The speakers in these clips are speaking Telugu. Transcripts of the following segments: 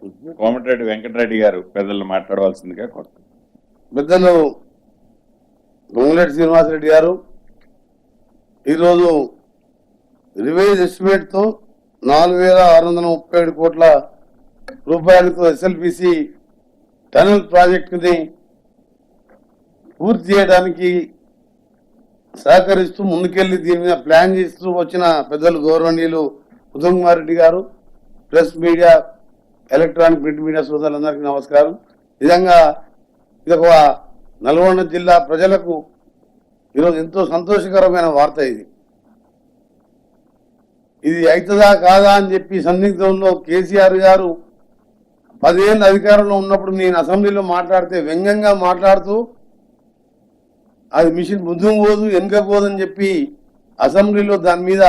కోమటిరెడ్డి వెంకటరెడ్డి గారు పెద్దలు మాట్లాడవలసిందిగా కోరుతున్నాను. పెద్దలు పొంగులేటి శ్రీనివాసరెడ్డి గారు ఈరోజు రివైజ్ ఎస్టిమేట్తో 4,637 కోట్ల రూపాయలతో ఎస్ఎల్పిసి టనల్ ప్రాజెక్టుని పూర్తి చేయడానికి సహకరిస్తూ ముందుకెళ్లి దీని మీద ప్లాన్ చేస్తూ వచ్చిన పెద్దలు గౌరవనీయులు ఉత్తమ్ కుమార్ రెడ్డి గారు, press media, electronic print media సోదరులందరికీ నమస్కారం. నిజంగా ఇది ఒక నల్గొండ జిల్లా ప్రజలకు ఈరోజు ఎంతో సంతోషకరమైన వార్త. ఇది అవుతుందా కాదా అని చెప్పి సందిగ్ధంలో కేసీఆర్ గారు 10 ఏళ్ళ అధికారంలో ఉన్నప్పుడు నేను అసెంబ్లీలో మాట్లాడితే వ్యంగ్యంగా మాట్లాడుతూ అది మిషన్ ముందుకు పోదు వెనుక పోదని చెప్పి అసెంబ్లీలో దాని మీద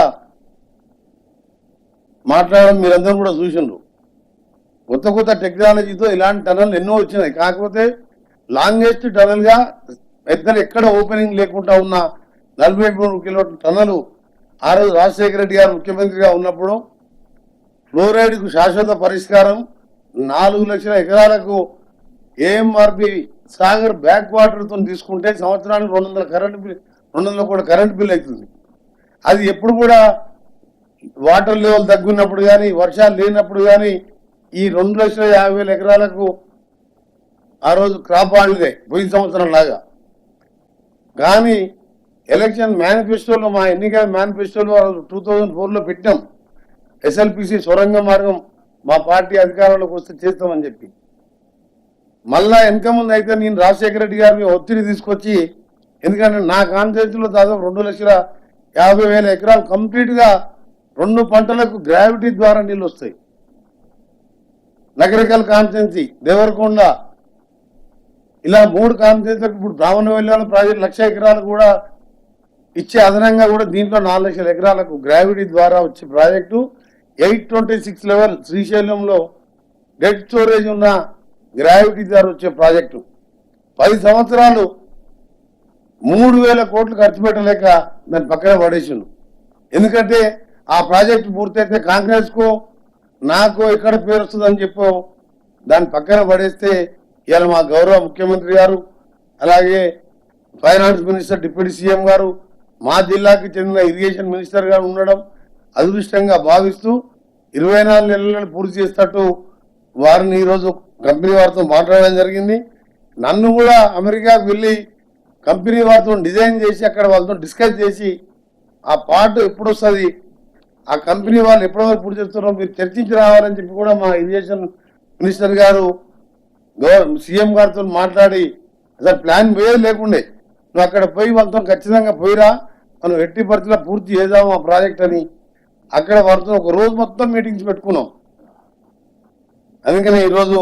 మాట్లాడడం మీరందరూ కూడా చూసిండ్రు. కొత్త కొత్త టెక్నాలజీతో ఇలాంటి టనల్ ఎన్నో వచ్చినాయి. కాకపోతే లాంగెస్ట్ టనల్గా ఎక్కడ ఓపెనింగ్ లేకుండా ఉన్న 43 కిలోమీటర్ల టనలు ఆ రోజు రాజశేఖర రెడ్డి గారు ముఖ్యమంత్రిగా ఉన్నప్పుడు ఫ్లోరైడ్కు శాశ్వత పరిష్కారం 4 లక్షల ఎకరాలకు ఏఎంఆర్పి సాగర్ బ్యాక్ వాటర్తో తీసుకుంటే సంవత్సరానికి 200 కోట్ల కరెంట్ బిల్ అవుతుంది. అది ఎప్పుడు కూడా వాటర్ లెవెల్ తగ్గున్నప్పుడు కానీ వర్షాలు లేనప్పుడు కానీ ఈ 2,50,000 ఎకరాలకు ఆ రోజు క్రాప్ హాలిడే పోయిన సంవత్సరం లాగా. కానీ ఎలక్షన్ మేనిఫెస్టోలో మా ఎన్నికల మేనిఫెస్టోలో 2004లో పెట్టాం ఎస్ఎల్పిసి సొరంగ మార్గం మా పార్టీ అధికారంలోకి వస్తే చేస్తామని చెప్పి. మళ్ళా వెనక ముందు అయితే నేను రాజశేఖర రెడ్డి గారిని ఒత్తిడి తీసుకొచ్చి, ఎందుకంటే నా కాన్స్టిట్యూన్సీలో దాదాపు 2,50,000 ఎకరాలు కంప్లీట్గా 2 పంటలకు గ్రావిటీ ద్వారా నీళ్ళు వస్తాయి. నగరికల్ కాన్స్టిట్యున్సీ, దేవరకొండ, ఇలా 3 కాన్స్టిట్యున్సీలకు ఇప్పుడు బ్రాహ్మణవెల్లి ప్రాజెక్టు 1,00,000 ఎకరాలు కూడా ఇచ్చే అదనంగా కూడా దీంట్లో 4 లక్షల ఎకరాలకు గ్రావిటీ ద్వారా వచ్చే ప్రాజెక్టు 826 లెవెల్ శ్రీశైలంలో డెడ్ స్టోరేజ్ ఉన్న గ్రావిటీ ద్వారా వచ్చే ప్రాజెక్టు 10 సంవత్సరాలు 3,000 కోట్లు ఖర్చు పెట్టలేక దాన్ని పక్కన పడేసిండు. ఎందుకంటే ఆ ప్రాజెక్టు పూర్తయితే కాంగ్రెస్కో నాకో ఎక్కడ పేరు వస్తుందని చెప్పో దాన్ని పక్కన పడేస్తే ఇవాళ మా గౌరవ ముఖ్యమంత్రి గారు, అలాగే ఫైనాన్స్ మినిస్టర్, డిప్యూటీ సీఎం గారు, మా జిల్లాకి చెందిన ఇరిగేషన్ మినిస్టర్ గారు ఉండడం అదృష్టంగా భావిస్తూ 24 నెలలను పూర్తి చేస్తట్టు వారిని ఈరోజు కంపెనీ వారితో మాట్లాడడం జరిగింది. నన్ను కూడా అమెరికాకు వెళ్ళి కంపెనీ వారితో డిజైన్ చేసి అక్కడ వాళ్ళతో డిస్కస్ చేసి ఆ పార్ట్ ఎప్పుడు వస్తుంది, ఆ కంపెనీ వాళ్ళు ఎప్పటివరకు పూర్తి చేస్తున్నారో మీరు చర్చించి రావాలని చెప్పి కూడా మా ఇరిగేషన్ మినిస్టర్ గారు సీఎం గారితో మాట్లాడి అసలు ప్లాన్ వేయదు లేకుండే నువ్వు అక్కడ పోయి వాళ్ళతో ఖచ్చితంగా పోయిరా, మనం ఎట్టి పరిస్థితుల్లో పూర్తి చేద్దాము ఆ ప్రాజెక్ట్ అని అక్కడ వారితో ఒక రోజు మొత్తం మీటింగ్స్ పెట్టుకున్నాం. అందుకని ఈరోజు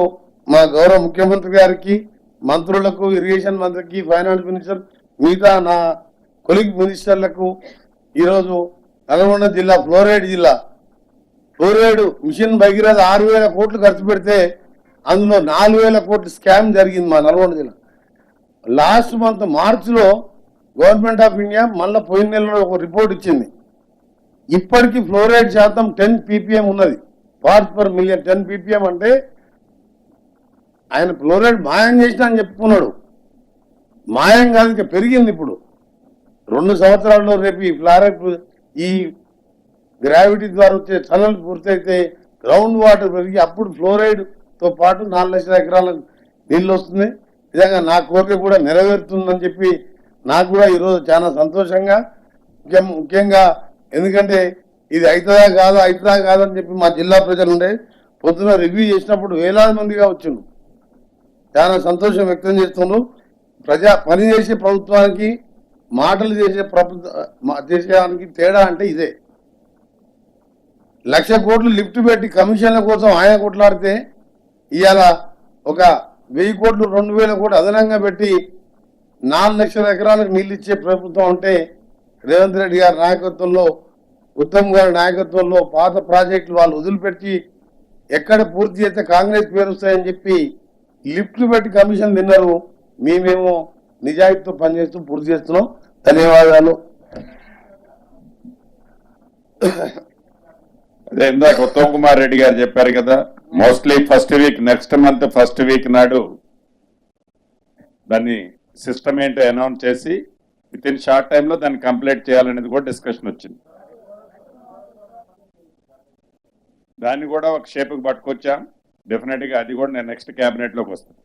మా గౌరవ ముఖ్యమంత్రి గారికి, మంత్రులకు, ఇరిగేషన్ మంత్రికి, ఫైనాన్స్ మినిస్టర్, మిగతా నా కొలీగ్ మినిస్టర్లకు ఈరోజు నల్గొండ జిల్లా ఫ్లోరైడ్ మిషన్ భగీరథ 6,000 కోట్లు ఖర్చు పెడితే అందులో 4,000 కోట్లు స్కామ్ జరిగింది మా నల్గొండ జిల్లా. లాస్ట్ మంత్ మార్చిలో గవర్నమెంట్ ఆఫ్ ఇండియా మళ్ళీ పోయిన నెలలో ఒక రిపోర్ట్ ఇచ్చింది. ఇప్పటికీ ఫ్లోరైడ్ శాతం 10 ppm ఉన్నది, పార్ట్స్ పర్ మిలియన్. 10 ppm అంటే ఆయన ఫ్లోరైడ్ మాయం చేసినా అని చెప్పుకున్నాడు. మాయం కాదు, ఇంకా పెరిగింది. ఇప్పుడు 2 సంవత్సరాల్లో రేపు ఈ ఫ్లోరైడ్ ఈ గ్రావిటీ ద్వారా వచ్చే టనల్ పూర్తయితే గ్రౌండ్ వాటర్ పెరిగి అప్పుడు ఫ్లోరైడ్తో పాటు 4 లక్షల ఎకరాల నీళ్ళు వస్తుంది. నిజంగా నా కోరిక కూడా నెరవేరుతుందని చెప్పి నాకు కూడా ఈరోజు చాలా సంతోషంగా, ముఖ్యంగా ఎందుకంటే ఇది అవుతుందా కాదని చెప్పి మా జిల్లా ప్రజలు ఉండే పొద్దున రివ్యూ చేసినప్పుడు వేలాది మందిగా వచ్చిండ్రు. చాలా సంతోషం వ్యక్తం చేస్తుండ్రు. పనిచేసే ప్రభుత్వానికి మాటలు చేసేదానికి తేడా అంటే ఇదే. 1,00,000 కోట్లు లిఫ్ట్ పెట్టి కమిషన్ల కోసం ఆయన కొట్లాడితే ఇవాళ ఒక 1,000 కోట్లు 2,000 కోట్లు అదనంగా పెట్టి 4 లక్షల ఎకరాలకు నీళ్ళు ఇచ్చే ప్రభుత్వం ఉంటే రేవంత్ రెడ్డి గారి నాయకత్వంలో, ఉత్తమ్ గారి నాయకత్వంలో పాత ప్రాజెక్టులు వాళ్ళు వదిలిపెట్టి ఎక్కడ పూర్తి చేస్తే కాంగ్రెస్ పేరు వస్తాయని చెప్పి లిఫ్ట్లు పెట్టి కమిషన్ తిన్నారు. మేమేమో నిజాయితీతో పనిచేస్తూ పూర్తి చేస్తున్నాం. ధన్యవాదాలు. అదే ఇందాక ఉత్తమ్ కుమార్ రెడ్డి గారు చెప్పారు కదా, mostly first week next month first week నాడు దాన్ని సిస్టమ్ ఏంటో అనౌన్స్ చేసి విత్ ఇన్ షార్ట్ టైంలో దాన్ని కంప్లీట్ చేయాలనేది కూడా డిస్కషన్ వచ్చింది. దాన్ని కూడా ఒక షేప్కి పట్టుకొచ్చాం. డెఫినెట్గా అది కూడా నేను నెక్స్ట్ క్యాబినెట్లోకి వస్తాను.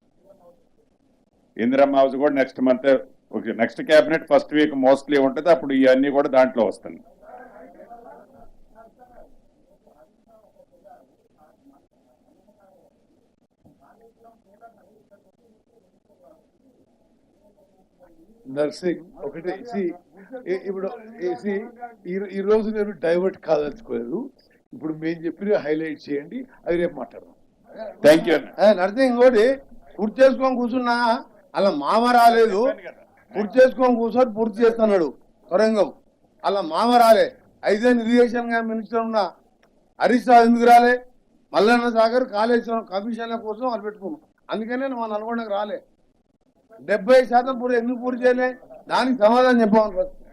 ఇందిరమ్మ హౌస్ కూడా next month next cabinet first week mostly ఉంటుంది. అప్పుడు ఇవన్నీ కూడా దాంట్లో వస్తాయి. నర్సింగ్ ఒకటి ఇప్పుడు ఈ రోజు నేను డైవర్ట్ కాదలుచుకోలేదు. ఇప్పుడు మేము చెప్పిన హైలైట్ చేయండి, అది రేపు మాట్లాడదాం. Thank you. నర్సింగ్ ఇంకోటి పూర్తి చేసుకొని కూర్చున్నా అలా మామ రాలేదు. పూర్తి చేసుకొని కూర్చొని పూర్తి చేస్తున్నాడు సొరంగం. అలా మామ రాలే. 5 ఇరిగేషన్ మినిస్టర్ ఉన్న హరీష్ రావు ఎందుకు రాలే? మల్లన్న సాగర్ కాళేశ్వరం కమిషన్ల కోసం వాళ్ళు పెట్టుకున్నాం. అందుకనే మన నల్గొండకు రాలే. 70% ఎందుకు పూర్తి చేయలే? దానికి సమాధానం చెప్పమని